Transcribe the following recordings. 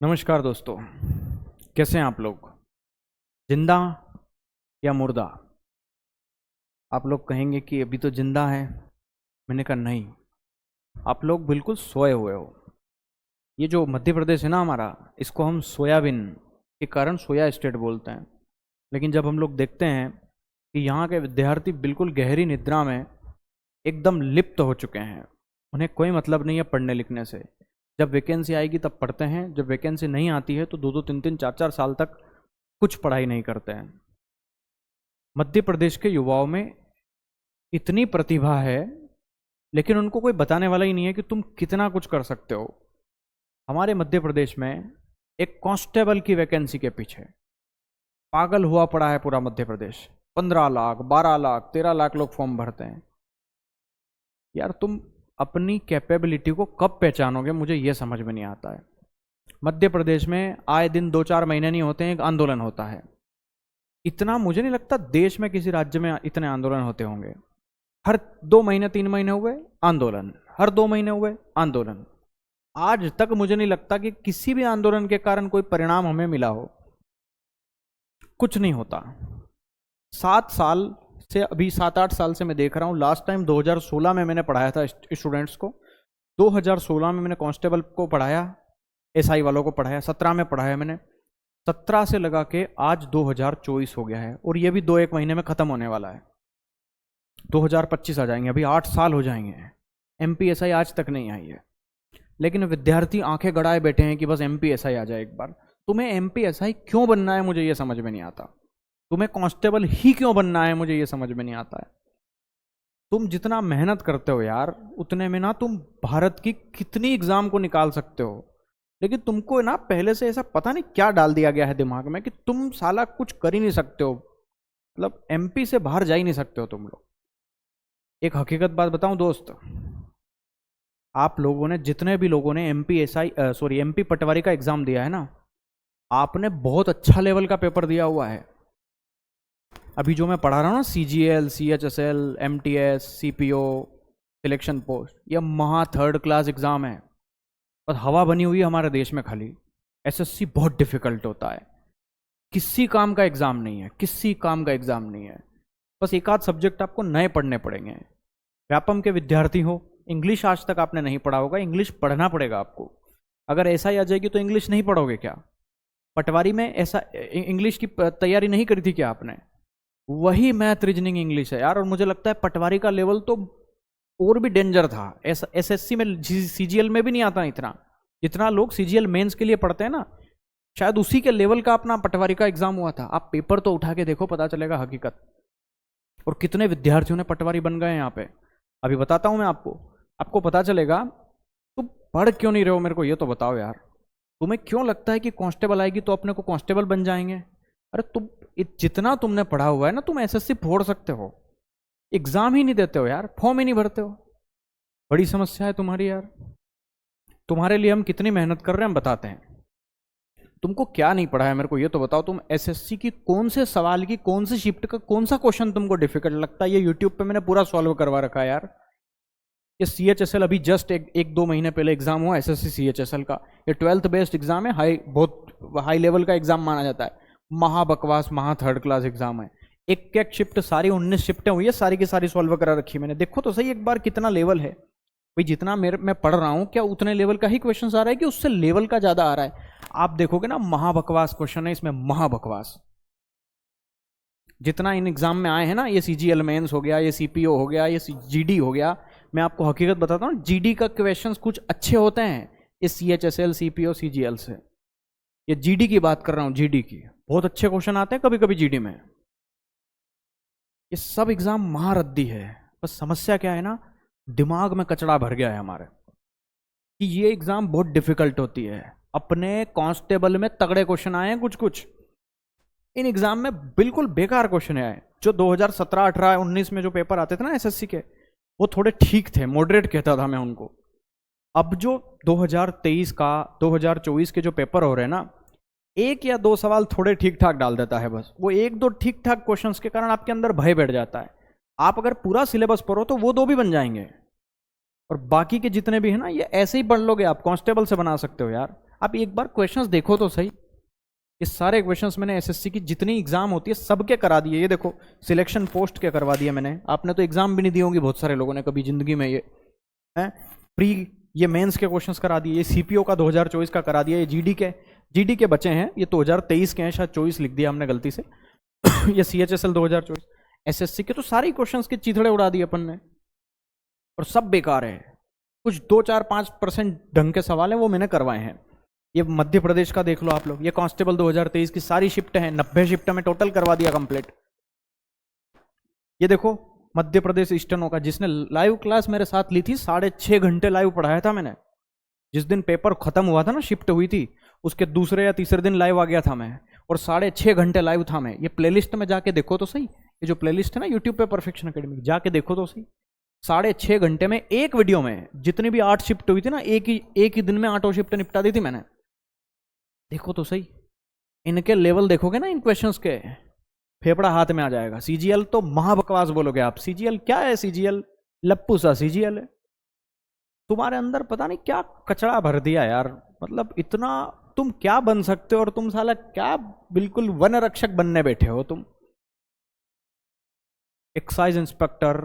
नमस्कार दोस्तों, कैसे हैं आप लोग? जिंदा या मुर्दा? आप लोग कहेंगे कि अभी तो जिंदा है। मैंने कहा नहीं, आप लोग बिल्कुल सोए हुए हो। ये जो मध्य प्रदेश है ना हमारा, इसको हम सोयाबीन के कारण सोया स्टेट बोलते हैं। लेकिन जब हम लोग देखते हैं कि यहाँ के विद्यार्थी बिल्कुल गहरी निद्रा में एकदम लिप्त हो चुके हैं, उन्हें कोई मतलब नहीं है पढ़ने लिखने से। जब वैकेंसी आएगी तब पढ़ते हैं, जब वैकेंसी नहीं आती है तो दो दो तीन तीन चार चार साल तक कुछ पढ़ाई नहीं करते हैं। मध्य प्रदेश के युवाओं में इतनी प्रतिभा है, लेकिन उनको कोई बताने वाला ही नहीं है कि तुम कितना कुछ कर सकते हो। हमारे मध्य प्रदेश में एक कांस्टेबल की वैकेंसी के पीछे पागल हुआ पड़ा है पूरा मध्य प्रदेश। 15 लाख, 12 लाख, 13 लाख लोग फॉर्म भरते हैं। यार तुम अपनी कैपेबिलिटी को कब पहचानोगे, मुझे यह समझ में नहीं आता है। मध्य प्रदेश में आए दिन 2-4 महीने नहीं होते हैं एक आंदोलन होता है। इतना मुझे नहीं लगता देश में किसी राज्य में इतने आंदोलन होते होंगे। हर 2 महीने 3 महीने हुए आंदोलन, हर 2 महीने हुए आंदोलन। आज तक मुझे नहीं लगता कि किसी भी आंदोलन के कारण कोई परिणाम हमें मिला हो। कुछ नहीं होता। 7 साल से, अभी 7-8 साल से मैं देख रहा हूँ। लास्ट टाइम 2016 में मैंने पढ़ाया था स्टूडेंट्स को। 2016 में मैंने कांस्टेबल को पढ़ाया, एसआई वालों को पढ़ाया। 17 में पढ़ाया मैंने। 17 से लगा के आज 2024 हो गया है, और ये भी 2-1 महीने में खत्म होने वाला है। 2025 आ जाएंगे, अभी 8 साल हो जाएंगे। एमपीएसआई आज तक नहीं आई है, लेकिन विद्यार्थी आंखें गड़ाए बैठे हैं कि बस एमपीएसआई आ जाए एक बार। तुम्हें एमपीएसआई क्यों बनना है, मुझे ये समझ में नहीं आता। तुम्हें कांस्टेबल ही क्यों बनना है, मुझे ये समझ में नहीं आता है। तुम जितना मेहनत करते हो यार, उतने में ना तुम भारत की कितनी एग्जाम को निकाल सकते हो। लेकिन तुमको ना पहले से ऐसा पता नहीं क्या डाल दिया गया है दिमाग में कि तुम साला कुछ कर ही नहीं सकते हो। मतलब एमपी से बाहर जा ही नहीं सकते हो तुम लोग। एक हकीकत बात बताऊं दोस्त, आप लोगों ने, जितने भी लोगों ने एमपी पटवारी का एग्जाम दिया है ना, आपने बहुत अच्छा लेवल का पेपर दिया हुआ है। अभी जो मैं पढ़ा रहा हूँ ना, CGL, CHSL, MTS, CPO, selection post, यह महा 3rd क्लास एग्जाम है। और हवा बनी हुई है हमारे देश में खाली। एसएससी बहुत डिफिकल्ट होता है। किसी काम का एग्जाम नहीं है, किसी काम का एग्जाम नहीं है। बस एक आध सब्जेक्ट आपको नए पढ़ने पड़ेंगे। व्यापम के विद्यार्थी हो, इंग्लिश आज तक आपने नहीं पढ़ा होगा, इंग्लिश पढ़ना पड़ेगा आपको। अगर ऐसा ही आ जाएगी तो इंग्लिश नहीं पढ़ोगे क्या? पटवारी में ऐसा इंग्लिश की तैयारी नहीं करी थी क्या आपने? वही मैथ रीजनिंग इंग्लिश है यार। और मुझे लगता है पटवारी का लेवल तो और भी डेंजर था। एसएससी में, सीजीएल में भी नहीं आता इतना जितना लोग सीजीएल मेंस के लिए पढ़ते हैं ना। शायद उसी के लेवल का अपना पटवारी का एग्जाम हुआ था। आप पेपर तो उठा के देखो, पता चलेगा हकीकत। और कितने विद्यार्थियों ने पटवारी बन गए यहाँ पे, अभी बताता हूं मैं आपको पता चलेगा। तुम पढ़ क्यों नहीं रहे हो, मेरे को ये तो बताओ यार। तुम्हें क्यों लगता है कि कांस्टेबल आएगी तो अपने को कांस्टेबल बन जाएंगे? अरे तुम जितना तुमने पढ़ा हुआ है ना, तुम एसएससी फोड़ सकते हो। एग्जाम ही नहीं देते हो यार, फॉर्म ही नहीं भरते हो। बड़ी समस्या है तुम्हारी यार। तुम्हारे लिए हम कितनी मेहनत कर रहे हैं हम बताते हैं। तुमको क्या नहीं पढ़ा है मेरे को ये तो बताओ। तुम एसएससी की कौन से सवाल की, कौन से शिफ्ट का कौन सा क्वेश्चन तुमको डिफिकल्ट लगता है? ये यूट्यूब पे मैंने पूरा सॉल्व करवा रखा है यार। ये सीएचएसएल अभी जस्ट 1-2 महीने पहले एग्जाम हुआ एसएससी सीएचएसएल का। ये 12th बेस्ड एग्जाम है, बहुत हाई लेवल का एग्जाम माना जाता है। महा बकवास, महा 3rd क्लास एग्जाम है। एक शिफ्ट, सारी 19 शिफ्टें हुई है, सारी की सारी सॉल्व करा रखी मैंने। देखो तो सही एक बार कितना लेवल है भाई। जितना मैं पढ़ रहा हूँ, क्या उतने लेवल का ही क्वेश्चन आ रहा है कि उससे लेवल का ज्यादा आ रहा है? आप देखोगे ना, महाबकवास क्वेश्चन है इसमें, महाबकवास। जितना इन एग्जाम में आए हैं ना, ये सीजीएल मेंस हो गया, ये सीपीओ हो गया, ये जीडी हो गया। मैं आपको हकीकत बताता हूँ, जीडी का क्वेश्चंस कुछ अच्छे होते हैं इस सीएचएसएल, सीपीओ, सीजीएल से। ये जीडी की बात कर रहा हूँ, जीडी की बहुत अच्छे क्वेश्चन आते हैं कभी कभी जीडी में। ये सब एग्जाम महारद्दी है। बस समस्या क्या है ना, दिमाग में कचड़ा भर गया है हमारे कि ये एग्जाम बहुत डिफिकल्ट होती है। अपने कांस्टेबल में तगड़े क्वेश्चन आए हैं कुछ, इन एग्जाम में बिल्कुल बेकार क्वेश्चन आए। जो 2017, 18, 19 में जो पेपर आते थे ना एसएससी के, वो थोड़े ठीक थे, मॉडरेट कहता था मैं उनको। अब जो 2023 का, 2024 के जो पेपर हो रहे हैं ना, 1 या 2 सवाल थोड़े ठीक ठाक डाल देता है बस। वो 1-2 ठीक ठाक क्वेश्चंस के कारण आपके अंदर भय बैठ जाता है। आप अगर पूरा सिलेबस पढ़ो तो वो 2 भी बन जाएंगे, और बाकी के जितने भी है ना, ये ऐसे ही पढ़ लोगे आप, कांस्टेबल से बना सकते हो यार। आप एक बार क्वेश्चंस देखो तो सही। ये सारे क्वेश्चंस मैंने एसएससी की जितनी एग्जाम होती है सबके करा दिए। ये देखो सिलेक्शन पोस्ट के करवा दिए मैंने। आपने तो एग्जाम भी नहीं दी होंगी बहुत सारे लोगों ने कभी जिंदगी में। ये है प्री, ये मेंस के क्वेश्चंस करा दिए। ये सीपीओ का 2024 का करा दिया। ये जीडी के बचे हैं, ये 2023 के हैं, शायद 24 लिख दिया हमने गलती से। ये सीएचएसएल 2024। एसएससी के तो सारे क्वेश्चंस के चीथड़े उड़ा दिए अपन ने, और सब बेकार है। कुछ 2-4-5% ढंग के सवाल हैं वो मैंने करवाए हैं। ये मध्य प्रदेश का देख लो आप लोग, ये कांस्टेबल 2023 की सारी शिफ्ट हैं, 90 शिफ्ट में टोटल करवा दिया कंप्लीट। ये देखो मध्य प्रदेश ईस्टर्न का, जिसने लाइव क्लास मेरे साथ ली थी 6.5 घंटे लाइव पढ़ाया था मैंने। जिस दिन पेपर खत्म हुआ था ना, शिफ्ट हुई थी, उसके दूसरे या तीसरे दिन लाइव आ गया था मैं, और 6.5 घंटे लाइव था मैं। ये प्लेलिस्ट में जाके देखो तो सही, ये जो प्लेलिस्ट है ना यूट्यूब पे परफेक्शन एकेडमी, जाके देखो तो सही। 6.5 घंटे में एक वीडियो में जितनी भी 8 शिफ्ट हुई थी ना, एक ही दिन में 8 शिफ्ट निपटा दी थी मैंने। देखो तो सही, इनके लेवल देखोगे ना इन क्वेश्चंस के, फेफड़ा हाथ में आ जाएगा। सीजीएल तो महाबकवास बोलोगे आप। सीजीएल क्या है? सीजीएल लप्पू सा सीजीएल है। तुम्हारे अंदर पता नहीं क्या कचड़ा भर दिया यार। मतलब इतना तुम क्या बन सकते हो, और तुम साला क्या बिल्कुल वन रक्षक बनने बैठे हो तुम। एक्साइज इंस्पेक्टर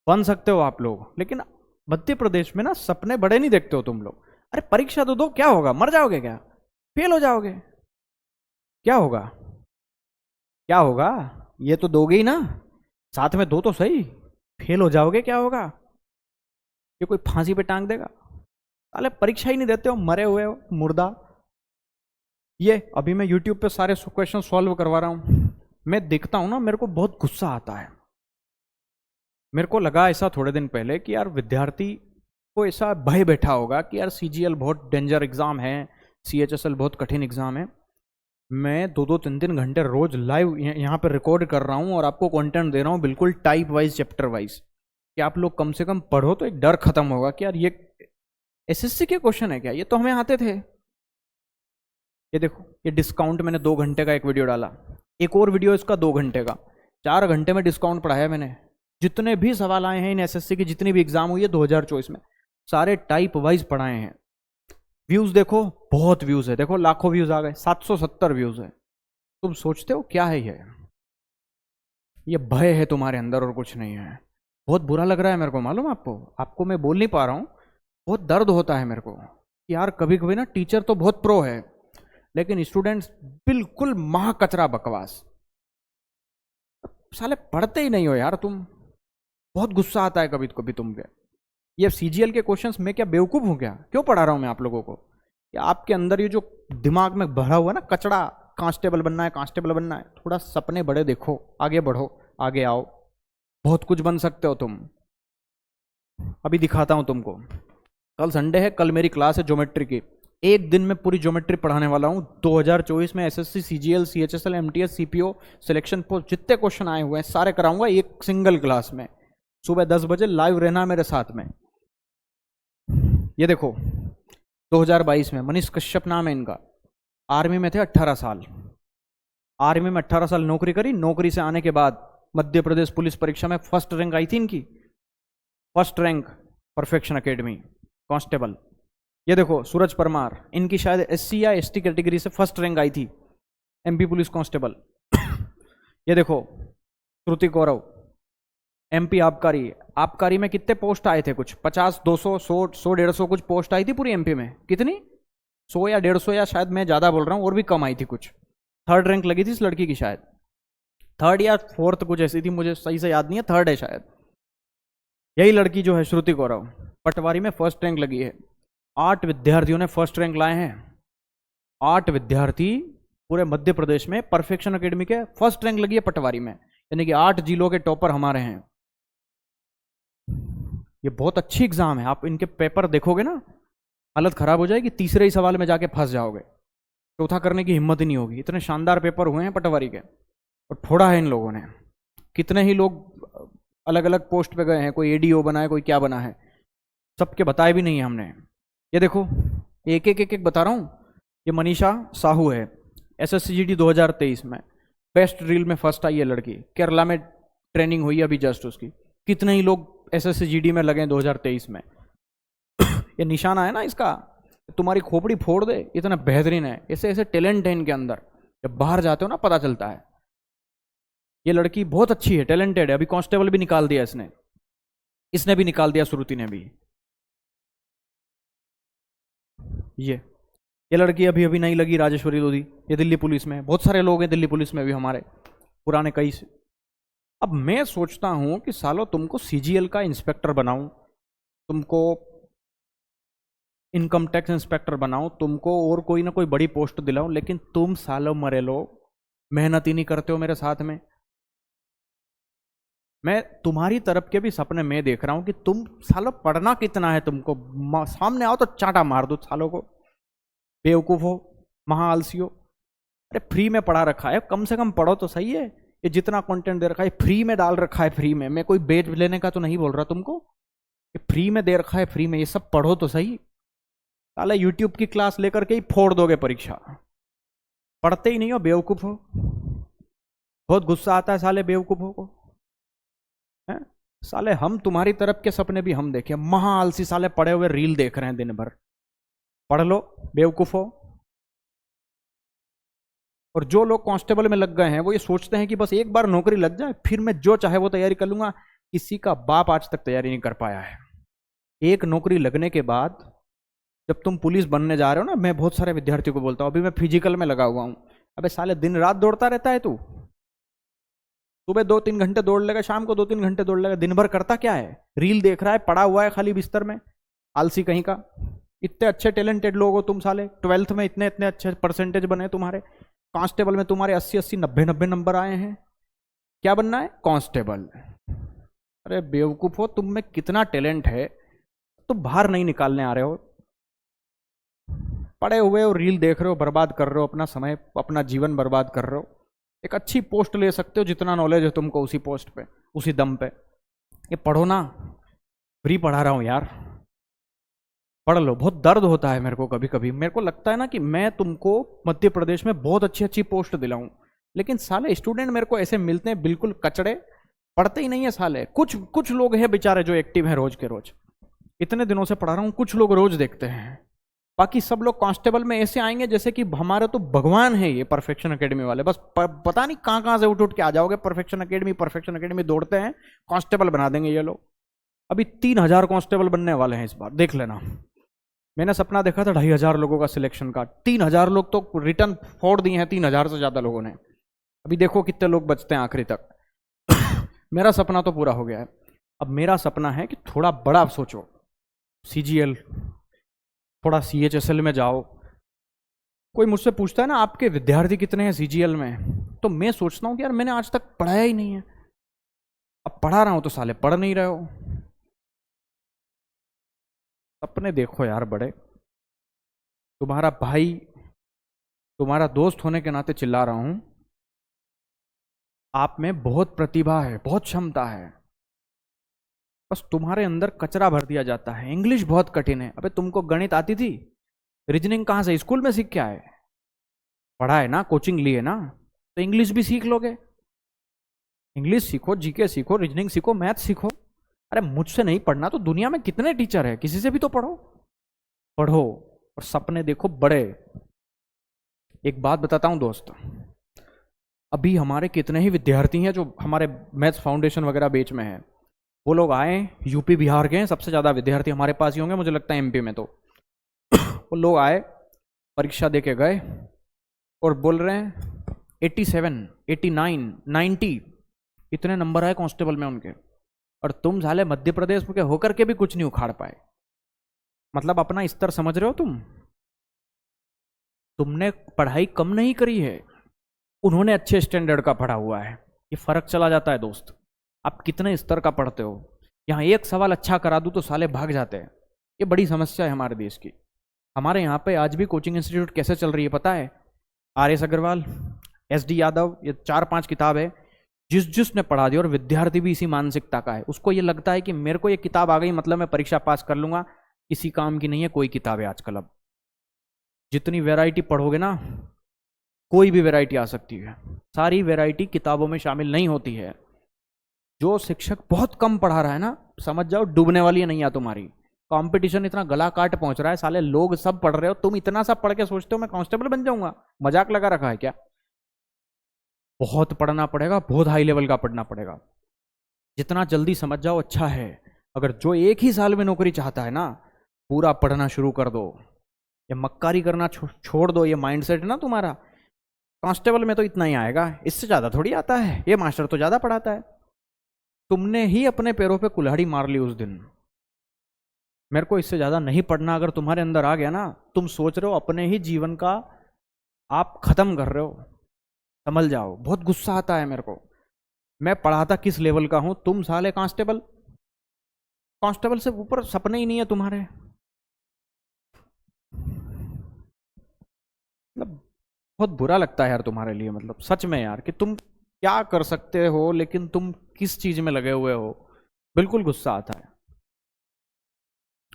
बन सकते हो आप लोग, लेकिन मध्य प्रदेश में ना सपने बड़े नहीं देखते हो तुम लोग। अरे परीक्षा तो दो, क्या होगा? मर जाओगे क्या? फेल हो जाओगे? क्या होगा? क्या होगा? ये तो दोगे ही ना, साथ में दो तो सही। फेल हो जाओगे क्या होगा? ये कोई फांसी पे टांग देगा? साले परीक्षा ही नहीं देते हो, मरे हुए हो मुर्दा। ये अभी मैं यूट्यूब पे सारे क्वेश्चन सॉल्व करवा रहा हूं। मैं देखता हूं ना, मेरे को बहुत गुस्सा आता है। मेरे को लगा ऐसा थोड़े दिन पहले कि यार विद्यार्थी को ऐसा भय बैठा होगा कि यार सीजीएल बहुत डेंजर एग्जाम है, सीएचएसएल बहुत कठिन एग्जाम है। मैं 2-3 घंटे रोज लाइव यहाँ पे रिकॉर्ड कर रहा हूँ और आपको कंटेंट दे रहा हूँ बिल्कुल टाइप वाइज, चैप्टर वाइज, कि आप लोग कम से कम पढ़ो तो एक डर खत्म होगा कि यार ये एसएससी के क्वेश्चन है क्या, ये तो हमें आते थे। ये देखो, ये डिस्काउंट मैंने 2 घंटे का एक वीडियो डाला, एक और वीडियो इसका 2 घंटे का, 4 घंटे में डिस्काउंट पढ़ाया मैंने। जितने भी सवाल आए हैं इन एसएससी की, जितनी भी एग्जाम हुई है 2024 में, सारे टाइप वाइज पढ़ाए हैं। व्यूज देखो, बहुत व्यूज है, देखो लाखों व्यूज आ गए, 770 व्यूज है। तुम सोचते हो क्या है ये भय है तुम्हारे अंदर और कुछ नहीं है। बहुत बुरा लग रहा है मेरे को, मालूम आपको मैं बोल नहीं पा रहा हूं। बहुत दर्द होता है मेरे को कि यार कभी कभी ना टीचर तो बहुत प्रो है, लेकिन स्टूडेंट्स बिल्कुल महा कचरा बकवास। साले पढ़ते ही नहीं हो यार तुम। बहुत गुस्सा आता है कभी कभी तुम पे। ये सीजीएल के क्वेश्चंस मैं क्या बेवकूफ हूं क्या? क्यों पढ़ा रहा हूं मैं आप लोगों को? कि आपके अंदर ये जो दिमाग में भरा हुआ ना कचड़ा, कांस्टेबल बनना है, कांस्टेबल बनना है, थोड़ा सपने बड़े देखो, आगे बढ़ो, आगे आओ, बहुत कुछ बन सकते हो तुम। अभी दिखाता हूं तुमको। कल संडे है, कल मेरी क्लास है ज्योमेट्री की। एक दिन में पूरी ज्योमेट्री पढ़ाने वाला हूं। 2024 में SSC, CGL, CHSL, MTS, CPO, selection post जितने क्वेश्चन आए हुए हैं सारे कराऊंगा एक सिंगल क्लास में। सुबह 10 बजे लाइव रहना मेरे साथ में। ये देखो 2022 में मनीष कश्यप नाम है इनका, आर्मी में थे 18 साल। आर्मी में 18 साल नौकरी करी। नौकरी से आने के बाद मध्य प्रदेश पुलिस परीक्षा में फर्स्ट रैंक आई थी इनकी, first rank, perfection academy, constable. ये देखो सूरज परमार, इनकी शायद एससी या एसटी कैटेगरी से फर्स्ट रैंक आई थी, एमपी पुलिस कांस्टेबल। ये देखो श्रुति गौरव, एमपी आबकारी। आबकारी में कितने पोस्ट आए थे? कुछ 50, 200, 100, 150 कुछ पोस्ट आई थी पूरी एमपी में। कितनी? 100 या 150, या शायद मैं ज्यादा बोल रहा हूँ, और भी कम आई थी कुछ। 3rd रैंक लगी थी इस लड़की की, शायद 3rd या 4th कुछ ऐसी थी, मुझे सही से याद नहीं है, 3rd है शायद। यही लड़की जो है श्रुति गौरव, पटवारी में फर्स्ट रैंक लगी है। 8 विद्यार्थियों ने फर्स्ट रैंक लाए हैं। 8 विद्यार्थी पूरे मध्य प्रदेश में परफेक्शन एकेडमी के फर्स्ट रैंक लगी है पटवारी में, यानी कि 8 जिलों के टॉपर हमारे हैं। ये बहुत अच्छी एग्जाम है। आप इनके पेपर देखोगे ना, हालत खराब हो जाएगी, तीसरे ही सवाल में जाके फंस जाओगे, चौथा करने की हिम्मत ही नहीं होगी। इतने शानदार पेपर हुए हैं पटवारी के, और फोड़ा है इन लोगों ने। कितने ही लोग अलग अलग पोस्ट पे गए हैं, कोई एडीओ बना है, कोई क्या बना है, सबके बताए भी नहीं है हमने। ये देखो एक एक बता रहा हूं। ये मनीषा साहू है, एसएससीजीडी 2023 में बेस्ट रील में फर्स्ट आई है लड़की, केरला में ट्रेनिंग हुई अभी जस्ट उसकी। कितने ही लोग एसएससीजीडी में लगे 2023 में। ये निशाना है ना इसका, तुम्हारी खोपड़ी फोड़ दे, इतना बेहतरीन है, ऐसे ऐसे टैलेंट है इनके अंदर, जब बाहर जाते हो ना पता चलता है। ये लड़की बहुत अच्छी है, टैलेंटेड है, अभी कांस्टेबल भी निकाल दिया इसने, इसने भी निकाल दिया, श्रुति ने भी। ये लड़की अभी अभी नहीं लगी, राजेश्वरी लोधी, ये दिल्ली पुलिस में, बहुत सारे लोग हैं दिल्ली पुलिस में भी हमारे पुराने कई से। अब मैं सोचता हूं कि सालो तुमको सीजीएल का इंस्पेक्टर बनाऊं, तुमको इनकम टैक्स इंस्पेक्टर बनाऊं, तुमको और कोई ना कोई बड़ी पोस्ट दिलाऊं, लेकिन तुम सालो मरे लो मेहनत ही नहीं करते हो मेरे साथ में। मैं तुम्हारी तरफ के भी सपने मैं देख रहा हूं कि तुम सालो पढ़ना कितना है तुमको, सामने आओ तो चांटा मार दो सालों को, बेवकूफ हो, महा आलसी हो। अरे फ्री में पढ़ा रखा है, कम से कम पढ़ो तो सही है। ये जितना कंटेंट दे रखा है फ्री में डाल रखा है, फ्री में, मैं कोई बेच लेने का तो नहीं बोल रहा तुमको, ये फ्री में दे रखा है, फ्री में, ये सब पढ़ो तो सही। साला यूट्यूब की क्लास लेकर के ही फोड़ दोगे परीक्षा, पढ़ते ही नहीं हो, बेवकूफ हो। बहुत गुस्सा आता है साले बेवकूफों को, है? साले हम तुम्हारी तरफ के सपने भी हम देखे, महा आलसी साले पढ़े हुए रील देख रहे हैं दिन भर। पढ़ लो बेवकूफो। और जो लोग कांस्टेबल में लग गए हैं वो ये सोचते हैं कि बस एक बार नौकरी लग जाए फिर मैं जो चाहे वो तैयारी कर लूंगा। किसी का बाप आज तक तैयारी नहीं कर पाया है। एक नौकरी लगने के बाद जब तुम पुलिस बनने जा रहे हो ना, मैं बहुत सारे विद्यार्थियों को बोलता हूँ, अभी मैं फिजिकल में लगा हुआ हूँ, अबे साले दिन रात दौड़ता रहता है तू, सुबह 2-3 घंटे दौड़ लेगा, शाम को 2-3 घंटे दौड़ लेगा, दिन भर करता क्या है? रील देख रहा है, पड़ा हुआ है खाली बिस्तर में, आलसी कहीं का। इतने अच्छे टैलेंटेड लोग हो तुम साले, 12th में इतने इतने अच्छे परसेंटेज बने तुम्हारे, कांस्टेबल में तुम्हारे 80-80 90-90 नंबर आए हैं, क्या बनना है? कांस्टेबल। अरे बेवकूफ हो, तुम में कितना टैलेंट है, तुम बाहर नहीं निकालने आ रहे हो, पड़े हुए हो, रील देख रहे हो, बर्बाद कर रहे हो अपना समय, अपना जीवन बर्बाद कर रहे हो। एक अच्छी पोस्ट ले सकते हो, जितना नॉलेज है तुमको उसी पोस्ट पे, उसी दम पे। ये पढ़ो ना, फ्री पढ़ा रहा हूं यार, पढ़ लो। बहुत दर्द होता है मेरे को, कभी कभी मेरे को लगता है ना कि मैं तुमको मध्य प्रदेश में बहुत अच्छी अच्छी पोस्ट दिलाऊं, लेकिन साले स्टूडेंट मेरे को ऐसे मिलते हैं बिल्कुल कचड़े, पढ़ते ही नहीं है साले। कुछ कुछ लोग हैं बेचारे जो एक्टिव हैं रोज के रोज, इतने दिनों से पढ़ा रहा हूं, कुछ लोग रोज देखते हैं, बाकी सब लोग कांस्टेबल में ऐसे आएंगे जैसे कि हमारे तो भगवान है ये परफेक्शन एकेडमी वाले। बस पता नहीं कहां कहां से उठ उठ के आ जाओगे, परफेक्शन एकेडमी दौड़ते हैं, कांस्टेबल बना देंगे ये लोग। अभी 3000 कांस्टेबल बनने वाले हैं इस बार, देख लेना। मैंने सपना देखा था 2500 लोगों का सिलेक्शन का, 3000 लोग तो रिटर्न फोड़ दिए हैं, 3000 से ज्यादा लोगों ने। अभी देखो कितने लोग बचते हैं आखिरी तक। मेरा सपना तो पूरा हो गया है, अब मेरा सपना है कि थोड़ा बड़ा सोचो, सीजीएल, थोड़ा सीएचएसएल में जाओ। कोई मुझसे पूछता है ना आपके विद्यार्थी कितने हैं सीजीएल में, तो मैं सोचता हूं कि यार मैंने आज तक पढ़ाया ही नहीं है, अब पढ़ा रहा हूं तो साले पढ़ नहीं रहे हो। अपने देखो यार बड़े, तुम्हारा भाई, तुम्हारा दोस्त होने के नाते चिल्ला रहा हूं, आप में बहुत प्रतिभा है, बहुत क्षमता है, बस तुम्हारे अंदर कचरा भर दिया जाता है। इंग्लिश बहुत कठिन है। अबे तुमको गणित आती थी, रीजनिंग कहां से, स्कूल में सीख के आए? पढ़ा है ना, कोचिंग लिए ना, तो इंग्लिश भी सीख लोगे। इंग्लिश सीखो, जीके सीखो, रीजनिंग सीखो, मैथ सीखो। अरे मुझसे नहीं पढ़ना तो दुनिया में कितने टीचर है, किसी से भी तो पढ़ो। पढ़ो और सपने देखो बड़े। एक बात बताता हूं दोस्त, अभी हमारे कितने ही विद्यार्थी हैं जो हमारे मैथ्स फाउंडेशन वगैरह बैच में है, वो लोग आए यूपी बिहार के, सबसे ज़्यादा विद्यार्थी हमारे पास ही होंगे मुझे लगता है एमपी में। तो वो लोग आए, परीक्षा दे के गए और बोल रहे हैं 87, 89, 90 इतने नंबर आए कांस्टेबल में उनके, और तुम साले मध्य प्रदेश के होकर के भी कुछ नहीं उखाड़ पाए। मतलब अपना स्तर समझ रहे हो तुम? तुमने पढ़ाई कम नहीं करी है, उन्होंने अच्छे स्टैंडर्ड का पढ़ा हुआ है। ये फर्क चला जाता है दोस्त, आप कितने स्तर का पढ़ते हो। यहाँ एक सवाल अच्छा करा दूं तो साले भाग जाते हैं। ये बड़ी समस्या है हमारे देश की। हमारे यहाँ पे आज भी कोचिंग इंस्टीट्यूट कैसे चल रही है पता है? आर.एस. अग्रवाल, एस.डी. यादव, ये 4-5 किताब है, जिसने पढ़ा दी, और विद्यार्थी भी इसी मानसिकता का है। उसको ये लगता है कि मेरे को ये किताब आ गई मतलब मैं परीक्षा पास कर लूंगा, किसी काम की नहीं है कोई किताब है आजकल। अब जितनी वैरायटी पढ़ोगे ना, कोई भी वैरायटी आ सकती है, सारी वैरायटी किताबों में शामिल नहीं होती है। जो शिक्षक बहुत कम पढ़ा रहा है ना, समझ जाओ डूबने वाली है नैया तुम्हारी। कंपटीशन इतना गला काट पहुंच रहा है, साले लोग सब पढ़ रहे हो, तुम इतना सब पढ़ के सोचते हो मैं कांस्टेबल बन जाऊंगा? मजाक लगा रखा है क्या? बहुत पढ़ना पड़ेगा, बहुत हाई लेवल का पढ़ना पड़ेगा। जितना जल्दी समझ जाओ अच्छा है। अगर जो एक ही साल में नौकरी चाहता है ना, पूरा पढ़ना शुरू कर दो, ये मक्कारी करना छोड़ दो। ये माइंडसेट ना तुम्हारा, कांस्टेबल में तो इतना ही आएगा, इससे ज्यादा थोड़ी आता है, ये मास्टर तो ज्यादा पढ़ाता है। तुमने ही अपने पैरों पे कुल्हाड़ी मार ली उस दिन। मेरे को इससे ज्यादा नहीं पढ़ना अगर तुम्हारे अंदर आ गया ना, तुम सोच रहे हो अपने ही जीवन का आप खत्म कर रहे हो, समझ जाओ। बहुत गुस्सा आता है मेरे को। मैं पढ़ाता किस लेवल का हूं, तुम साले कांस्टेबल, कांस्टेबल से ऊपर सपने ही नहीं है तुम्हारे। मतलब बहुत बुरा लगता है यार तुम्हारे लिए, मतलब सच में यार, कि तुम क्या कर सकते हो लेकिन तुम किस चीज में लगे हुए हो। बिल्कुल गुस्सा आता है।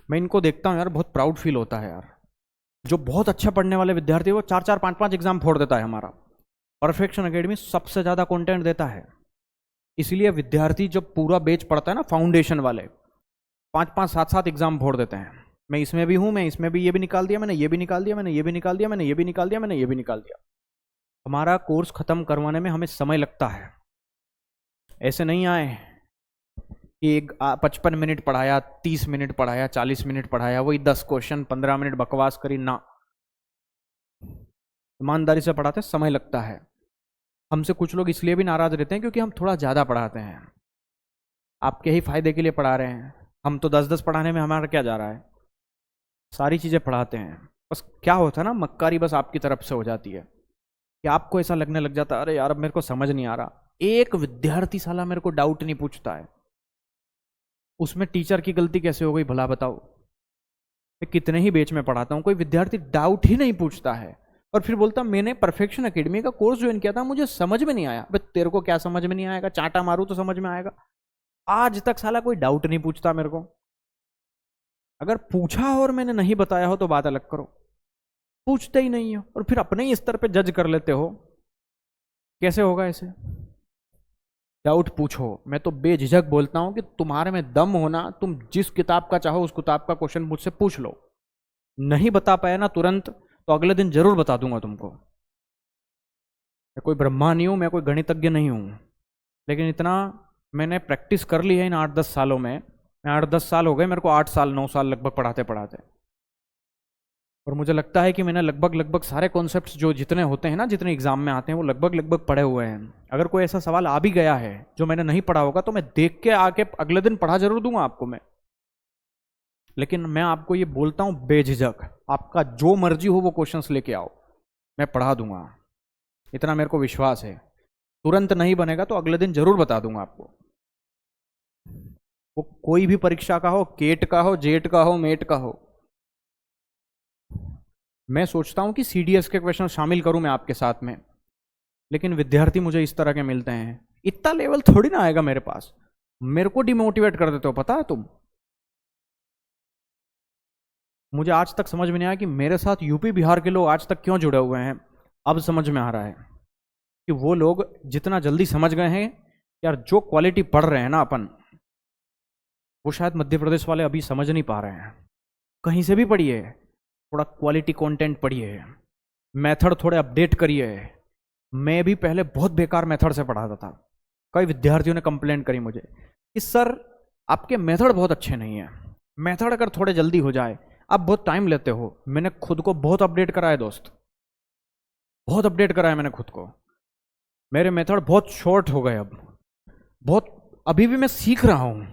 मैं इनको देखता हूँ यार, बहुत प्राउड फील होता है यार। जो बहुत अच्छा पढ़ने वाले विद्यार्थी वो 4-4 5-5 एग्जाम फोड़ देता है हमारा। परफेक्शन एकेडमी सबसे ज्यादा कंटेंट देता है, इसलिए विद्यार्थी जब पूरा बैच पढ़ता है ना, फाउंडेशन वाले 5-5 7-7 एग्जाम फोड़ देते हैं। मैं इसमें भी हूं, मैं इसमें भी ये भी निकाल दिया, मैंने ये भी निकाल दिया, मैंने ये भी निकाल दिया, मैंने ये भी निकाल दिया, मैंने ये भी निकाल दिया। हमारा कोर्स खत्म करवाने में हमें समय लगता है। ऐसे नहीं आए कि 55 मिनट पढ़ाया, 30 मिनट पढ़ाया, 40 मिनट पढ़ाया, वही 10 क्वेश्चन 15 मिनट बकवास करी ना। ईमानदारी से पढ़ाते समय लगता है। हमसे कुछ लोग इसलिए भी नाराज रहते हैं क्योंकि हम थोड़ा ज़्यादा पढ़ाते हैं। आपके ही फायदे के लिए पढ़ा रहे हैं। हम तो 10-10 पढ़ाने में हमारा क्या जा रहा है, सारी चीज़ें पढ़ाते हैं। बस क्या होता है ना, मक्कारी बस आपकी तरफ से हो जाती है कि आपको ऐसा लगने लग जाता है अरे यार अब मेरे को समझ नहीं आ रहा। एक विद्यार्थी साला मेरे को डाउट नहीं पूछता है, उसमें टीचर की गलती कैसे हो गई भला बताओ। मैं कितने ही बैच में पढ़ाता हूँ, कोई विद्यार्थी डाउट ही नहीं पूछता है और फिर बोलता मैंने परफेक्शन एकेडमी का कोर्स ज्वाइन किया था, मुझे समझ में नहीं आया। भाई तेरे को क्या समझ में नहीं आएगा, चांटा मारू तो समझ में आएगा। आज तक साला कोई डाउट नहीं पूछता मेरे को। अगर पूछा और मैंने नहीं बताया हो तो बात अलग करो, पूछते ही नहीं हो और फिर अपने ही स्तर पे जज कर लेते हो। कैसे होगा ऐसे? डाउट पूछो। मैं तो बेझिझक बोलता हूं कि तुम्हारे में दम होना, तुम जिस किताब का चाहो उस किताब का क्वेश्चन मुझसे पूछ लो। नहीं बता पाया ना तुरंत, तो अगले दिन जरूर बता दूंगा तुमको। मैं कोई ब्रह्मा नहीं हूं, मैं कोई गणितज्ञ नहीं हूं, लेकिन इतना मैंने प्रैक्टिस कर ली है इन 8-10 सालों में। मैं 8-10 साल हो गए मेरे को, 8 साल 9 साल लगभग पढ़ाते पढ़ाते। और मुझे लगता है कि मैंने लगभग सारे कॉन्सेप्ट्स जो जितने होते हैं ना, जितने एग्जाम में आते हैं, वो लगभग पढ़े हुए हैं। अगर कोई ऐसा सवाल आ भी गया है जो मैंने नहीं पढ़ा होगा तो मैं देख के आके अगले दिन पढ़ा जरूर दूंगा आपको मैं। लेकिन मैं आपको ये बोलता हूं बेझिझक, आपका जो मर्जी हो वो क्वेश्चंस लेके आओ, मैं पढ़ा दूंगा। इतना मेरे को विश्वास है। तुरंत नहीं बनेगा तो अगले दिन जरूर बता दूंगा आपको। वो कोई भी परीक्षा का हो, केट का हो, जेट का हो, मेट का हो। मैं सोचता हूं कि सीडीएस के क्वेश्चन शामिल करूं मैं आपके साथ में, लेकिन विद्यार्थी मुझे इस तरह के मिलते हैं, इतना लेवल थोड़ी ना आएगा मेरे पास। मेरे को डिमोटिवेट कर देते हो पता है तुम। मुझे आज तक समझ में नहीं आया कि मेरे साथ यूपी बिहार के लोग आज तक क्यों जुड़े हुए हैं। अब समझ में आ रहा है कि वो लोग जितना जल्दी समझ गए हैं यार, जो क्वालिटी पढ़ रहे हैं ना अपन, वो शायद मध्य प्रदेश वाले अभी समझ नहीं पा रहे हैं। कहीं से भी पढ़िए, थोड़ा क्वालिटी कंटेंट पढ़िए, मेथड थोड़े अपडेट करिए। मैं भी पहले बहुत बेकार मेथड से पढ़ाता था। कई विद्यार्थियों ने कंप्लेंट करी मुझे कि सर आपके मेथड बहुत अच्छे नहीं है, मेथड अगर थोड़े जल्दी हो जाए, आप बहुत टाइम लेते हो। मैंने खुद को बहुत अपडेट कराया दोस्त, बहुत अपडेट कराया मैंने खुद को। मेरे मेथड बहुत शॉर्ट हो गए अब, बहुत अभी भी मैं सीख रहा हूँ।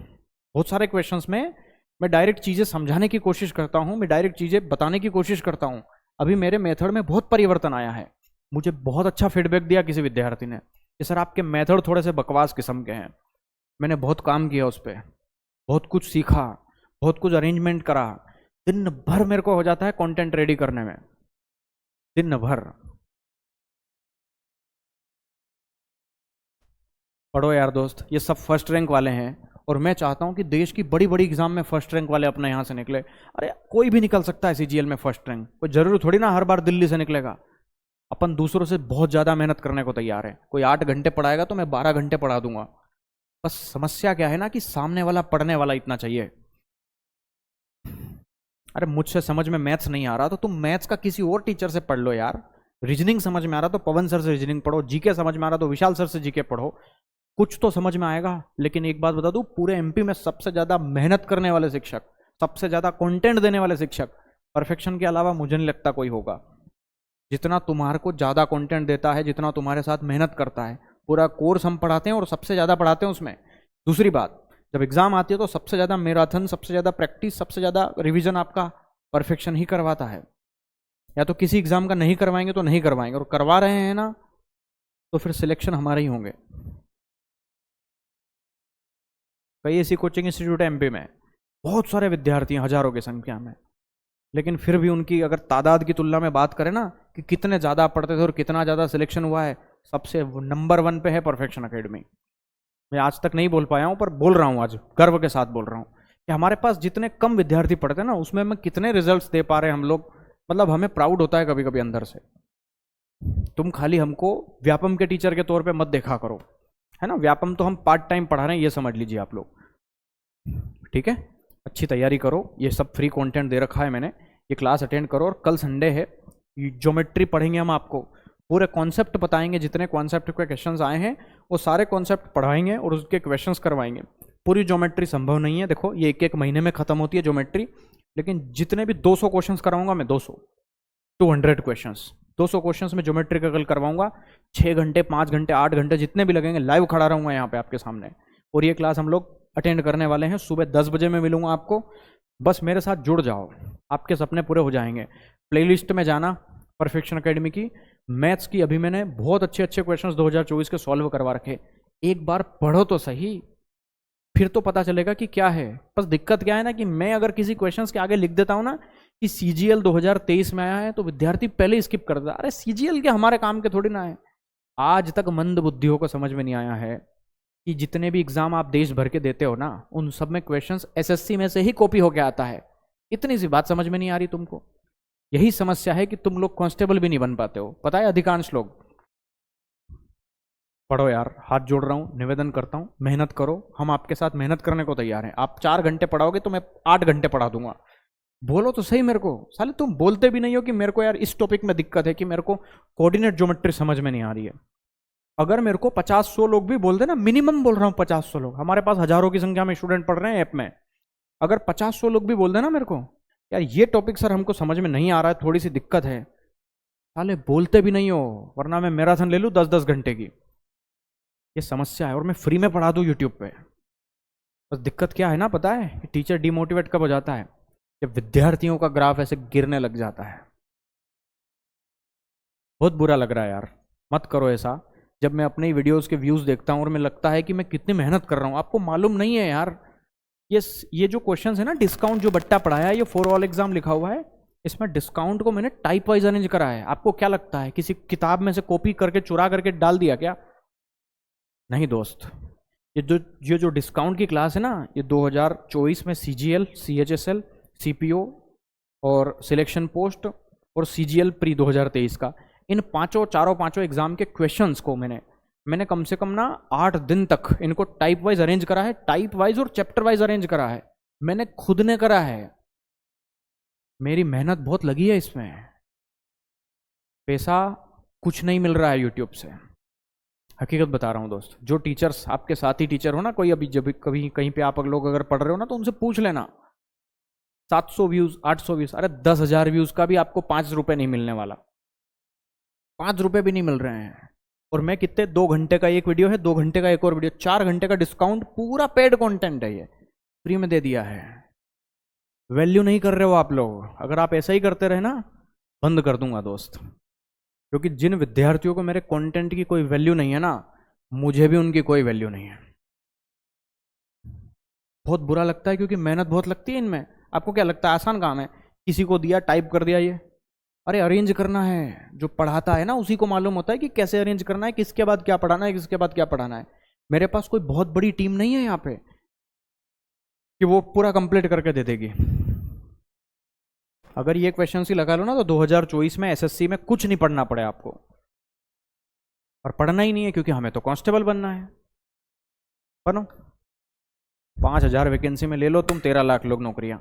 बहुत सारे क्वेश्चंस में मैं डायरेक्ट चीज़ें समझाने की कोशिश करता हूँ, मैं डायरेक्ट चीज़ें बताने की कोशिश करता हूँ। अभी मेरे मेथड में बहुत परिवर्तन आया है। मुझे बहुत अच्छा फीडबैक दिया किसी विद्यार्थी ने कि सर आपके मेथड थोड़े से बकवास किस्म के हैं। मैंने बहुत काम किया उस पर, बहुत कुछ सीखा, बहुत कुछ अरेंजमेंट करा। दिन भर मेरे को हो जाता है कंटेंट रेडी करने में, दिन भर। पढ़ो यार दोस्त, ये सब फर्स्ट रैंक वाले हैं और मैं चाहता हूं कि देश की बड़ी बड़ी एग्जाम में फर्स्ट रैंक वाले अपने यहाँ से निकले। अरे कोई भी निकल सकता है सीजीएल में फर्स्ट रैंक, कोई जरूरी थोड़ी ना हर बार दिल्ली से निकलेगा। अपन दूसरों से बहुत ज़्यादा मेहनत करने को तैयार है। कोई 8 घंटे पढ़ाएगा तो मैं 12 घंटे पढ़ा दूंगा। बस समस्या क्या है ना कि सामने वाला पढ़ने वाला इतना चाहिए। अरे मुझसे समझ में मैथ्स नहीं आ रहा तो तुम मैथ्स का किसी और टीचर से पढ़ लो यार। रीजनिंग समझ में आ रहा तो पवन सर से रीजनिंग पढ़ो, जीके समझ में आ रहा तो विशाल सर से जीके पढ़ो, कुछ तो समझ में आएगा। लेकिन एक बात बता दूं, पूरे एमपी में सबसे ज्यादा मेहनत करने वाले शिक्षक, सबसे ज्यादा कंटेंट देने वाले शिक्षक, परफेक्शन के अलावा मुझे नहीं लगता कोई होगा। जितना तुम्हारे को ज्यादा कंटेंट देता है, जितना तुम्हारे साथ मेहनत करता है, पूरा कोर्स हम पढ़ाते हैं और सबसे ज्यादा पढ़ाते हैं उसमें। दूसरी बात, जब एग्जाम आती है तो सबसे ज्यादा मैराथन, सबसे ज्यादा प्रैक्टिस, सबसे ज्यादा रिवीजन आपका परफेक्शन ही करवाता है। या तो किसी एग्जाम का नहीं करवाएंगे तो नहीं करवाएंगे, और करवा रहे हैं ना तो फिर सिलेक्शन हमारे ही होंगे। कई ऐसी कोचिंग इंस्टीट्यूट है एमपी में, बहुत सारे विद्यार्थी हैं हजारों की संख्या में, लेकिन फिर भी उनकी अगर तादाद की तुलना में बात करें ना कि कितने ज़्यादा पढ़ते थे और कितना ज़्यादा सिलेक्शन हुआ है, सबसे नंबर 1 पे है परफेक्शन एकेडमी। मैं आज तक नहीं बोल पाया हूँ, पर बोल रहा हूँ, आज गर्व के साथ बोल रहा हूँ कि हमारे पास जितने कम विद्यार्थी पढ़ते हैं ना, उसमें हम कितने रिजल्ट्स दे पा रहे हैं हम लोग। मतलब हमें प्राउड होता है कभी कभी अंदर से। तुम खाली हमको व्यापम के टीचर के तौर पे मत देखा करो, है ना। व्यापम तो हम पार्ट टाइम पढ़ा रहे हैं, ये समझ लीजिए आप लोग, ठीक है। अच्छी तैयारी करो, ये सब फ्री कंटेंट दे रखा है मैंने, ये क्लास अटेंड करो। और कल संडे है, ज्योमेट्री पढ़ेंगे हम, आपको पूरे कॉन्सेप्ट बताएंगे, जितने कॉन्सेप्ट के क्वेश्चंस आए हैं वो सारे कॉन्सेप्ट पढ़ाएंगे और उसके क्वेश्चंस करवाएंगे। पूरी ज्योमेट्री संभव नहीं है, देखो ये एक एक महीने में खत्म होती है ज्योमेट्री, लेकिन जितने भी 200 क्वेश्चंस कराऊंगा मैं, 200 क्वेश्चंस, 200 क्वेश्चंस में ज्योमेट्री का कल करवाऊंगा। 6 घंटे, 5 घंटे, 8 घंटे जितने भी लगेंगे, लाइव खड़ा रहूंगा यहाँ पे आपके सामने। और ये क्लास हम लोग अटेंड करने वाले हैं, सुबह 10 बजे में मिलूंगा आपको। बस मेरे साथ जुड़ जाओ, आपके सपने पूरे हो जाएंगे। प्लेलिस्ट में जाना परफेक्शन एकेडमी की, मैथ्स की अभी मैंने बहुत अच्छे अच्छे क्वेश्चंस 2024 के सॉल्व करवा रखे। एक बार पढ़ो तो सही, फिर तो पता चलेगा कि क्या है। बस दिक्कत क्या है ना कि मैं अगर किसी क्वेश्चंस के आगे लिख देता हूं ना कि सीजीएल 2023 में आया है, तो विद्यार्थी पहले ही स्किप कर देता। अरे सीजीएल के हमारे काम के थोड़ी ना है। आज तक मंद बुद्धियों को समझ में नहीं आया है कि जितने भी एग्जाम आप देश भर के देते हो ना, उन सब में क्वेश्चंस एसएससी में से ही कॉपी होके आता है। इतनी सी बात समझ में नहीं आ रही तुमको। यही समस्या है कि तुम लोग कांस्टेबल भी नहीं बन पाते हो, पता है अधिकांश लोग। पढ़ो यार, हाथ जोड़ रहा हूं, निवेदन करता हूं, मेहनत करो। हम आपके साथ मेहनत करने को तैयार हैं। आप 4 घंटे पढ़ाओगे तो मैं 8 घंटे पढ़ा दूंगा। बोलो तो सही मेरे को, साले तुम बोलते भी नहीं हो कि मेरे को यार इस टॉपिक में दिक्कत है, कि मेरे को कोऑर्डिनेट ज्योमेट्री समझ में नहीं आ रही है। अगर मेरे को 50-100 लोग भी बोल दे ना, मिनिमम बोल रहा हूँ 50-100 लोग, हमारे पास हजारों की संख्या में स्टूडेंट पढ़ रहे हैं ऐप में। अगर 50-100 लोग भी बोल दे ना मेरे को, यार ये टॉपिक सर हमको समझ में नहीं आ रहा है, थोड़ी सी दिक्कत है, साले बोलते भी नहीं हो, वरना मैं मैराथन ले लूँ 10-10 घंटे की। ये समस्या है, और मैं फ्री में पढ़ा दूँ यूट्यूब पे। बस दिक्कत क्या है ना, पता है टीचर डिमोटिवेट कब हो जाता है, जब विद्यार्थियों का ग्राफ ऐसे गिरने लग जाता है। बहुत बुरा लग रहा है यार, मत करो ऐसा। जब मैं अपने वीडियोस के व्यूज देखता हूँ और मैं लगता है कि मैं कितनी मेहनत कर रहा हूँ, आपको मालूम नहीं है यार। ये जो क्वेश्चंस है ना, डिस्काउंट जो बट्टा पढ़ाया है, ये फॉर ऑल एग्जाम लिखा हुआ है, इसमें डिस्काउंट को मैंने टाइप वाइज अरेंज करा है। आपको क्या लगता है किसी किताब में से कॉपी करके चुरा करके डाल दिया क्या? नहीं दोस्त, ये जो डिस्काउंट की क्लास है ना, ये 2024 में सीजीएल, सीएचएसएल, सीपीओ और सिलेक्शन पोस्ट और सीजीएल प्री 2023 का, इन चारों पांचों एग्जाम के क्वेश्चंस को मैंने कम से कम ना 8 दिन तक इनको टाइप वाइज अरेंज करा है। टाइप वाइज और चैप्टर वाइज अरेंज करा है, मैंने खुद ने करा है। मेरी मेहनत बहुत लगी है इसमें। पैसा कुछ नहीं मिल रहा है यूट्यूब से, हकीकत बता रहा हूँ दोस्त। जो टीचर्स आपके साथी टीचर हो ना, कोई अभी जब कभी कहीं पे आप लोग अगर पढ़ रहे हो ना, तो उनसे पूछ लेना। 700 व्यूज, 800 व्यूज, अरे 10,000 व्यूज का भी आपको 5 रुपए नहीं मिलने वाला, 5 रुपए भी नहीं मिल रहे हैं। और मैं कितने, 2 घंटे का एक वीडियो है, 2 घंटे का एक और वीडियो, 4 घंटे का डिस्काउंट, पूरा पेड कंटेंट है, ये फ्री में दे दिया है। वैल्यू नहीं कर रहे हो आप लोग। अगर आप ऐसा ही करते रहे ना, बंद कर दूंगा दोस्त। क्योंकि जिन विद्यार्थियों को मेरे कंटेंट की कोई वैल्यू नहीं है ना, मुझे भी उनकी कोई वैल्यू नहीं है। बहुत बुरा लगता है, क्योंकि मेहनत बहुत लगती है इनमें। आपको क्या लगता है आसान काम है? किसी को दिया, टाइप कर दिया ये। अरे अरेंज करना है, जो पढ़ाता है ना उसी को मालूम होता है कि कैसे अरेंज करना है, किसके बाद क्या पढ़ाना है, किसके बाद क्या पढ़ाना है। मेरे पास कोई बहुत बड़ी टीम नहीं है यहाँ पे कि वो पूरा कंप्लीट करके दे देगी। अगर ये क्वेश्चन ही लगा लो ना, तो 2024 में एसएससी में कुछ नहीं पढ़ना पड़े आपको। और पढ़ना ही नहीं है, क्योंकि हमें तो कांस्टेबल बनना है। बनो, 5,000 वैकेंसी में ले लो तुम 13 लाख लोग नौकरियां।